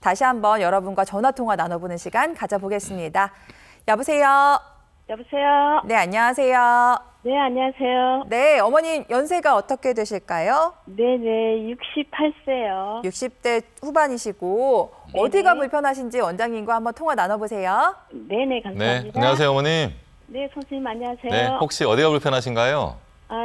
다시 한번 여러분과 전화통화 나눠보는 시간 가져보겠습니다. 여보세요? 여보세요? 네, 안녕하세요. 네, 안녕하세요. 네, 어머님 연세가 어떻게 되실까요? 네네, 68세요. 60대 후반이시고 네네. 어디가 불편하신지 원장님과 한번 통화 나눠보세요. 네네, 네, 감사합니다. 안녕하세요, 어머님. 네, 선생님 안녕하세요. 네, 혹시 어디가 불편하신가요?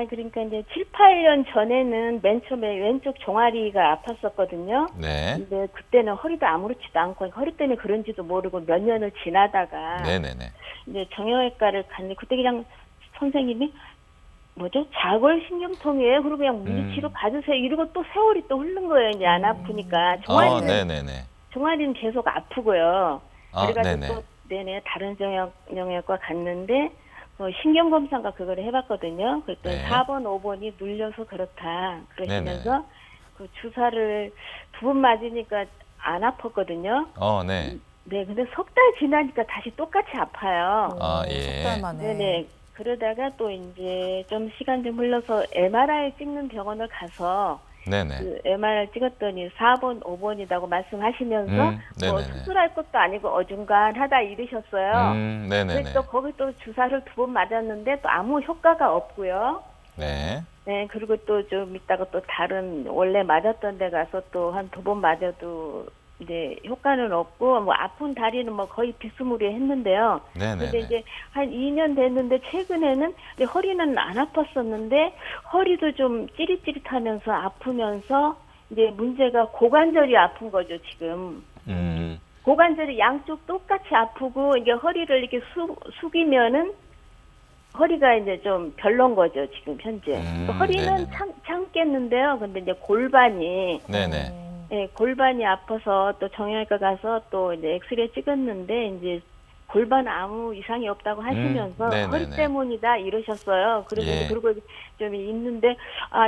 그러니까 이제 7, 8년 전에는 맨 처음에 왼쪽 종아리가 아팠었거든요. 네, 근데 그때는 허리도 아무렇지도 않고 허리 때문에 그런지도 모르고 몇 년을 지나다가 네네네. 이제 정형외과를 갔는데 그때 그냥 선생님이 뭐죠? 자골신경통이에요. 그리고 그냥 물리치료 받으세요. 이러고 또 세월이 또 흐른 거예요. 이제 안 아프니까. 네네네. 종아리는 계속 아프고요. 그래가지고 네네. 또 네네 다른 정형외과 갔는데 신경 검사인가 그걸 해봤거든요. 그랬더니 네. 4번, 5번이 눌려서 그렇다 그러시면서 네네. 그 주사를 2번 맞으니까 안 아팠거든요. 네. 네, 근데 석 달 지나니까 다시 똑같이 아파요. 예. 10달 만에. 네네. 그러다가 또 이제 좀 시간 좀 흘러서 MRI 찍는 병원을 가서 네네. 그 MRI 찍었더니 4번, 5번이라고 말씀하시면서 네네네. 수술할 것도 아니고 어중간하다 이러셨어요. 네네네. 그래서 또 거기 또 주사를 2번 맞았는데 또 아무 효과가 없고요. 네. 네, 그리고 또 좀 이따가 또 다른 원래 맞았던 데 가서 또 한 2번 맞아도 이제 효과는 없고 뭐 아픈 다리는 뭐 거의 비스무리했는데요. 근데 네네네. 이제 한 2년 됐는데 최근에는 이제 허리는 안 아팠었는데 허리도 좀 찌릿찌릿하면서 아프면서 이제 문제가 고관절이 아픈 거죠 지금. 고관절이 양쪽 똑같이 아프고 이게 허리를 이렇게 숙이면은 허리가 이제 좀 별론 거죠 지금 현재. 허리는 네네네. 참겠는데요. 근데 이제 골반이 네네. 네, 골반이 아파서 또 정형외과 가서 또 이제 엑스레이 찍었는데 이제 골반 아무 이상이 없다고 하시면서 네네네. 허리 때문이다 이러셨어요. 그리고 예. 그리고 좀 있는데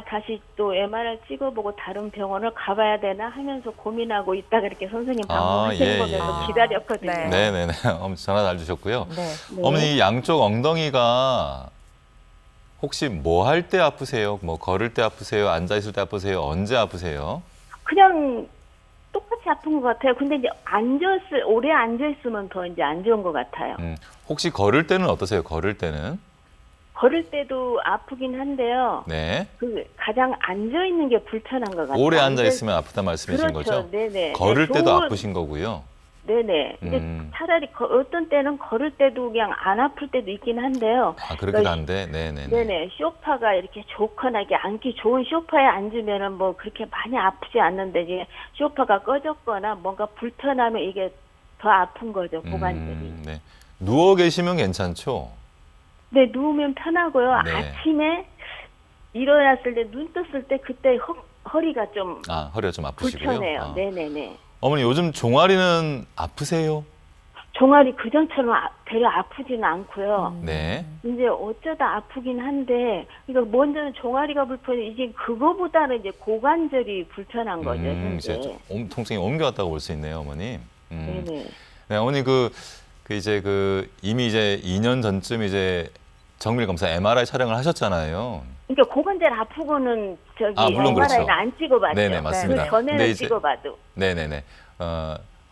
다시 또 MRI 찍어보고 다른 병원을 가봐야 되나 하면서 고민하고 있다가 이렇게 선생님 방문하시는 예, 거 예, 계속 예. 기다렸거든요. 네. 네네네. 전화 잘 주셨고요. 네. 네. 어머니 양쪽 엉덩이가 혹시 뭐 할 때 아프세요? 뭐 걸을 때 아프세요? 앉아 있을 때 아프세요? 언제 아프세요? 그냥 똑같이 아픈 것 같아요. 근데 이제 오래 앉아있으면 더 이제 안 좋은 것 같아요. 혹시 걸을 때는 어떠세요? 걸을 때는? 걸을 때도 아프긴 한데요. 네. 그 가장 앉아 있는 게 불편한 것 같아요. 오래 앉아 있으면 아프단 말씀이신 그렇죠. 거죠? 네네. 걸을 네, 때도 아프신 거고요. 네네. 근데 차라리 어떤 때는 걸을 때도 그냥 안 아플 때도 있긴 한데요. 그렇긴 한데, 네네네. 네네. 소파가 이렇게 좋거나 이게 앉기 좋은 소파에 앉으면은 뭐 그렇게 많이 아프지 않는데 이제 소파가 꺼졌거나 뭔가 불편하면 이게 더 아픈 거죠 고관절이. 네. 누워 계시면 괜찮죠? 네, 누우면 편하고요. 네. 아침에 일어났을 때 눈 떴을 때 그때 허리가 좀 허리가 좀 아프시고요. 불편해요. 네네네. 어머니 요즘 종아리는 아프세요? 종아리 그전처럼 되려 아프지는 않고요. 네. 이제 어쩌다 아프긴 한데, 그러니까 먼저는 종아리가 불편해. 이제 그거보다는 이제 고관절이 불편한 거죠, 현재. 이제 통증이 옮겨왔다고 볼 수 있네요, 어머니. 네네. 네, 어머니 이미 이제 2년 전쯤 이제 정밀 검사 MRI 촬영을 하셨잖아요. 그러니까 고관절 아프고는 물론 MRI는 그렇죠. 안 찍어봤죠. 네네, 맞습니다. 그 전에는 근데 이제- 찍어봐도. 네네네.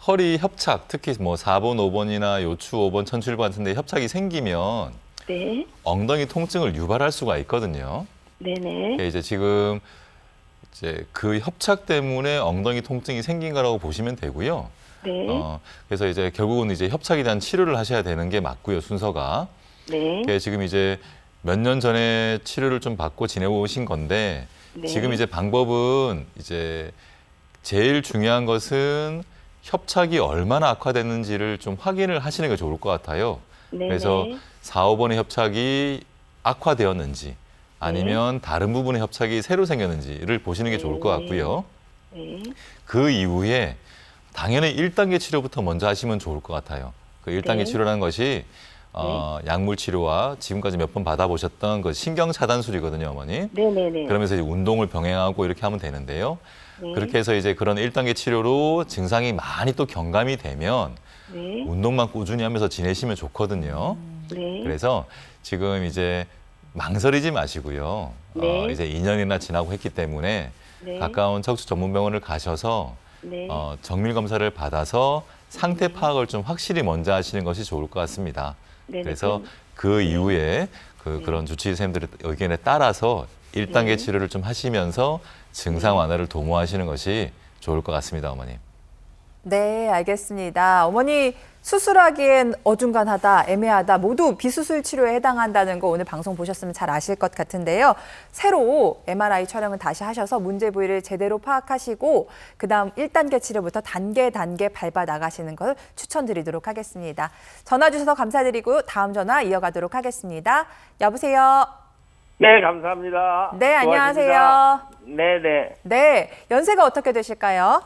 허리 협착, 특히 뭐 4번, 5번이나 요추 5번, 천출구 같은데 협착이 생기면 네. 엉덩이 통증을 유발할 수가 있거든요. 네네. 이제 지금 이제 그 협착 때문에 엉덩이 통증이 생긴 거라고 보시면 되고요. 네. 그래서 이제 결국은 이제 협착에 대한 치료를 하셔야 되는 게 맞고요, 순서가. 네. 지금 이제 몇 년 전에 치료를 좀 받고 지내오신 건데 네. 지금 이제 방법은 이제 제일 중요한 것은 협착이 얼마나 악화됐는지를 좀 확인을 하시는 게 좋을 것 같아요. 네네. 그래서 4, 5번의 협착이 악화되었는지 아니면 다른 부분의 협착이 새로 생겼는지를 보시는 게 좋을 것 같고요. 네. 그 이후에 당연히 1단계 치료부터 먼저 하시면 좋을 것 같아요. 그 1단계 네. 치료라는 것이 약물 치료와 지금까지 몇 번 받아보셨던 그 신경 차단술이거든요, 어머니. 네네네. 그러면서 이제 운동을 병행하고 이렇게 하면 되는데요. 네. 그렇게 해서 이제 그런 1단계 치료로 증상이 많이 또 경감이 되면 네. 운동만 꾸준히 하면서 지내시면 좋거든요. 네. 그래서 지금 이제 망설이지 마시고요. 네. 이제 2년이나 지나고 했기 때문에 네. 가까운 척추 전문병원을 가셔서 네. 정밀 검사를 받아서 상태 파악을 좀 확실히 먼저 하시는 것이 좋을 것 같습니다. 네네. 그래서 그 이후에 그런 주치의 선생님들의 의견에 따라서 1단계 네. 치료를 좀 하시면서 증상 완화를 도모하시는 것이 좋을 것 같습니다, 어머님. 네, 알겠습니다. 어머니 수술하기엔 어중간하다, 애매하다, 모두 비수술 치료에 해당한다는 거 오늘 방송 보셨으면 잘 아실 것 같은데요. 새로 MRI 촬영을 다시 하셔서 문제 부위를 제대로 파악하시고 그다음 1단계 치료부터 단계 밟아 나가시는 걸 추천드리도록 하겠습니다. 전화 주셔서 감사드리고 다음 전화 이어가도록 하겠습니다. 여보세요. 네, 감사합니다. 네, 안녕하세요. 고맙습니다. 네네. 네, 연세가 어떻게 되실까요?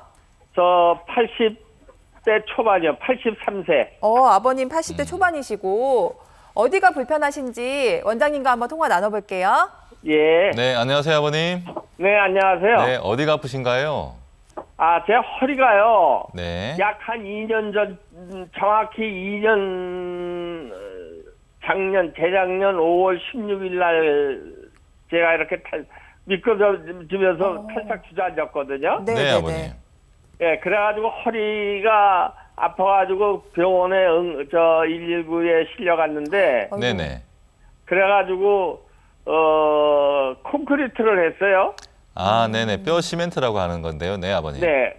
저 80대 초반이요. 83세. 아버님 80대 초반이시고 어디가 불편하신지 원장님과 한번 통화 나눠볼게요. 예. 네, 안녕하세요, 아버님. 네, 안녕하세요. 네, 어디가 아프신가요? 제 허리가요. 네. 약 한 2년 전, 정확히 2년, 재작년 5월 16일 날 제가 이렇게 미끄러지면서 탈딱 주저앉았거든요. 네, 네, 네, 아버님. 네. 예, 그래가지고 허리가 아파가지고 병원에 119에 실려갔는데, 아이고. 네네. 그래가지고, 콘크리트를 했어요. 아, 네네. 뼈 시멘트라고 하는 건데요. 네, 아버님. 네.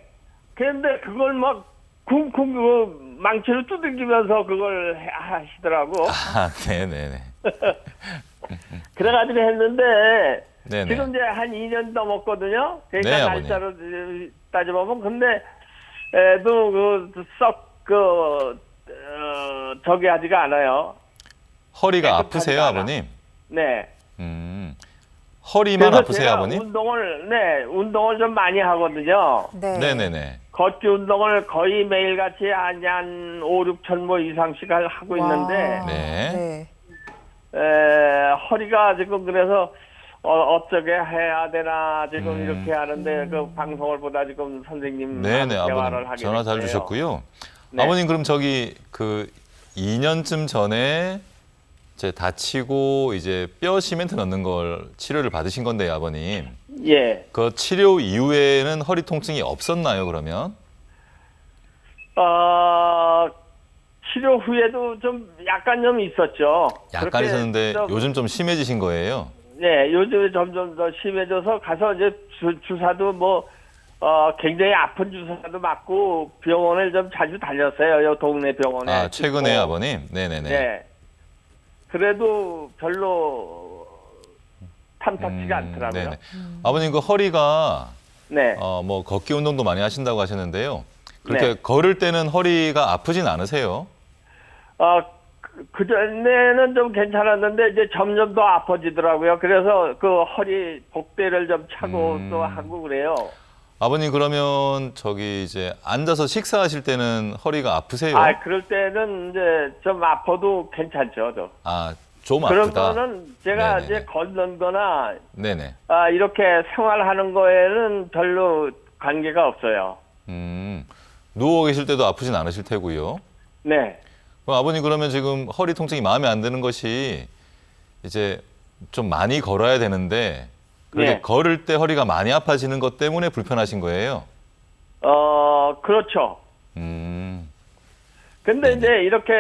그런데 그걸 막 쿵쿵 망치로 두들기면서 그걸 하시더라고. 아, 네네네. 그래가지고 했는데, 네네. 지금 이제 한 2년 넘었거든요. 그러니까 네, 아버님. 날짜로 따져보면. 근데, 저기 하지가 않아요. 허리가 깨끗하지가 아프세요, 않아. 아버님? 네. 허리만 그래서 아프세요, 제가 아버님? 운동을 좀 많이 하거든요. 네. 네네네. 걷기 운동을 거의 매일같이 한 5, 6천 모 이상씩 하고 있는데, 와. 네. 허리가 지금 그래서 어떻게 해야 되나 지금 이렇게 하는데 그 방송을 보다 지금 선생님 네네, 대화를 아버님. 하게 전화 잘 됐어요. 주셨고요. 네. 아버님, 그럼 저기 2년쯤 전에 이제 다치고 이제 뼈 시멘트 넣는 걸 치료를 받으신 건데요, 아버님. 예. 그 치료 이후에는 허리 통증이 없었나요, 그러면? 치료 후에도 좀 약간 좀 있었죠. 약간 그렇게 있었는데 좀, 요즘 좀 심해지신 거예요? 네, 요즘에 점점 더 심해져서 가서 이제 주사도 굉장히 아픈 주사도 맞고 병원을 좀 자주 다녔어요. 요 동네 병원에. 아, 최근에 찍고. 아버님? 네네네. 네. 그래도 별로 탐탁지가 않더라고요. 네네. 아버님, 그 허리가 네. 뭐 걷기 운동도 많이 하신다고 하시는데요. 그렇게 네. 걸을 때는 허리가 아프진 않으세요? 그전에는 좀 괜찮았는데 이제 점점 더 아파지더라고요. 그래서 그 허리 복대를 좀 차고 또 하고 그래요. 아버님, 그러면 저기 이제 앉아서 식사하실 때는 허리가 아프세요? 그럴 때는 이제 좀 아파도 괜찮죠. 좀 그런 아프다. 거는 제가 네네. 이제 걷는 거나 네네. 이렇게 생활하는 거에는 별로 관계가 없어요. 누워 계실 때도 아프진 않으실 테고요. 네. 그럼 아버님, 그러면 지금 허리 통증이 마음에 안 드는 것이 이제 좀 많이 걸어야 되는데 그렇게 네. 걸을 때 허리가 많이 아파지는 것 때문에 불편하신 거예요? 그렇죠. 근데 네네. 이제 이렇게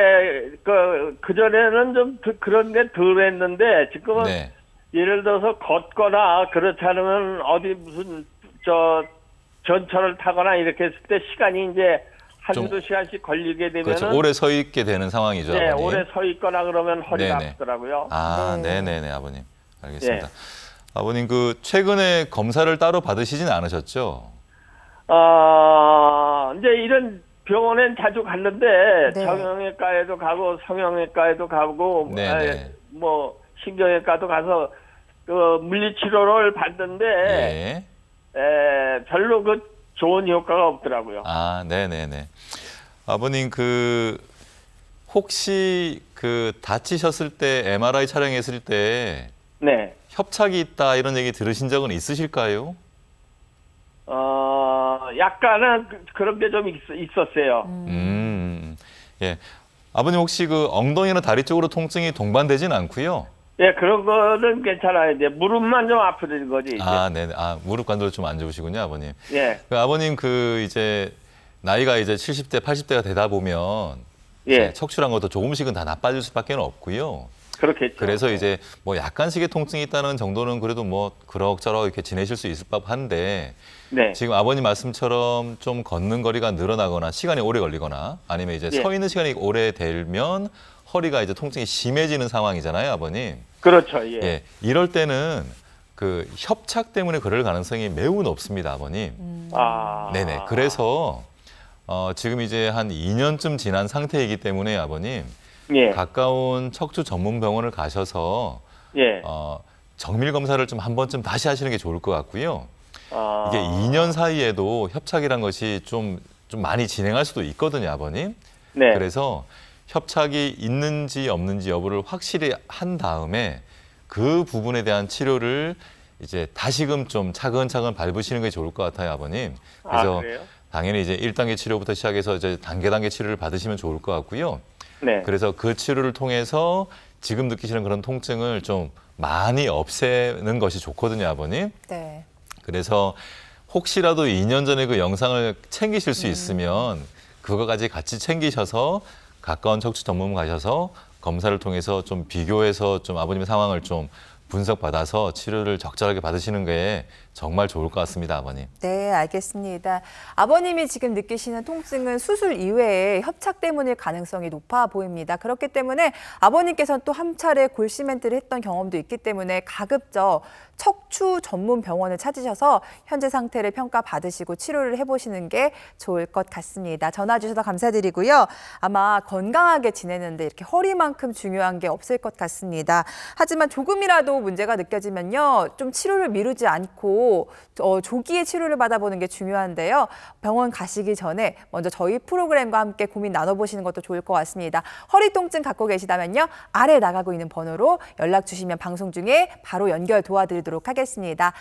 그전에는 좀 그런 게 덜 했는데 지금은 네. 예를 들어서 걷거나 그렇지 않으면 어디 무슨 전철을 타거나 이렇게 했을 때 시간이 이제 좀- 한두 시간씩 걸리게 되면은 그렇죠. 오래 서 있게 되는 상황이죠, 네, 아버님. 오래 서 있거나 그러면 허리가 네네. 아프더라고요. 네. 네네네, 아버님. 알겠습니다. 네. 아버님, 최근에 검사를 따로 받으시진 않으셨죠? 이제 이런 병원엔 자주 갔는데 네. 정형외과에도 가고 성형외과에도 가고 네네. 신경외과도 가서 물리치료를 받는데 예. 별로 좋은 효과가 없더라고요. 네네네. 아버님, 혹시 다치셨을 때 MRI 촬영했을 때 네. 협착이 있다 이런 얘기 들으신 적은 있으실까요? 약간은 그런 게 좀 있었어요. 예. 아버님, 혹시 엉덩이나 다리 쪽으로 통증이 동반되진 않고요. 예, 그런 거는 괜찮아요. 이제 무릎만 좀 아프는 거지. 이제. 아, 네. 아, 무릎 관절 좀 안 좋으시군요, 아버님. 예, 그 아버님 이제 나이가 이제 70대, 80대가 되다 보면 예, 이제 척추란 것도 조금씩은 다 나빠질 수밖에 없고요. 그렇겠죠. 그래서 이제 뭐 약간씩의 통증이 있다는 정도는 그래도 뭐 그럭저럭 이렇게 지내실 수 있을 법한데 네, 지금 아버님 말씀처럼 좀 걷는 거리가 늘어나거나 시간이 오래 걸리거나 아니면 이제 예. 서 있는 시간이 오래 되면 허리가 이제 통증이 심해지는 상황이잖아요, 아버님. 그렇죠. 예, 예, 이럴 때는 그 협착 때문에 그럴 가능성이 매우 높습니다, 아버님. 아, 네네. 그래서 지금 이제 한 2년쯤 지난 상태이기 때문에 아버님 예, 가까운 척추 전문 병원을 가셔서 예, 정밀 검사를 좀 한 번쯤 다시 하시는 게 좋을 것 같고요. 아, 이게 2년 사이에도 협착이란 것이 좀 많이 진행할 수도 있거든요, 아버님. 네, 그래서 협착이 있는지 없는지 여부를 확실히 한 다음에 그 부분에 대한 치료를 이제 다시금 좀 차근차근 밟으시는 게 좋을 것 같아요, 아버님. 그래서 그래요? 당연히 이제 1단계 치료부터 시작해서 이제 단계 치료를 받으시면 좋을 것 같고요. 네, 그래서 그 치료를 통해서 지금 느끼시는 그런 통증을 좀 많이 없애는 것이 좋거든요, 아버님. 네. 그래서 혹시라도 2년 전에 그 영상을 챙기실 수 있으면 그거까지 같이 챙기셔서 가까운 척추 전문의 가셔서 검사를 통해서 좀 비교해서 좀 아버님의 상황을 좀 분석받아서 치료를 적절하게 받으시는 게 정말 좋을 것 같습니다, 아버님. 네, 알겠습니다. 아버님이 지금 느끼시는 통증은 수술 이외에 협착 때문일 가능성이 높아 보입니다. 그렇기 때문에 아버님께서는 또 한 차례 골시멘트를 했던 경험도 있기 때문에 가급적 척추 전문 병원을 찾으셔서 현재 상태를 평가받으시고 치료를 해보시는 게 좋을 것 같습니다. 전화 주셔서 감사드리고요. 아마 건강하게 지내는데 이렇게 허리만큼 중요한 게 없을 것 같습니다. 하지만 조금이라도 문제가 느껴지면요, 좀 치료를 미루지 않고 조기에 치료를 받아보는 게 중요한데요. 병원 가시기 전에 먼저 저희 프로그램과 함께 고민 나눠보시는 것도 좋을 것 같습니다. 허리 통증 갖고 계시다면요, 아래 나가고 있는 번호로 연락 주시면 방송 중에 바로 연결 도와드리도록 하겠습니다.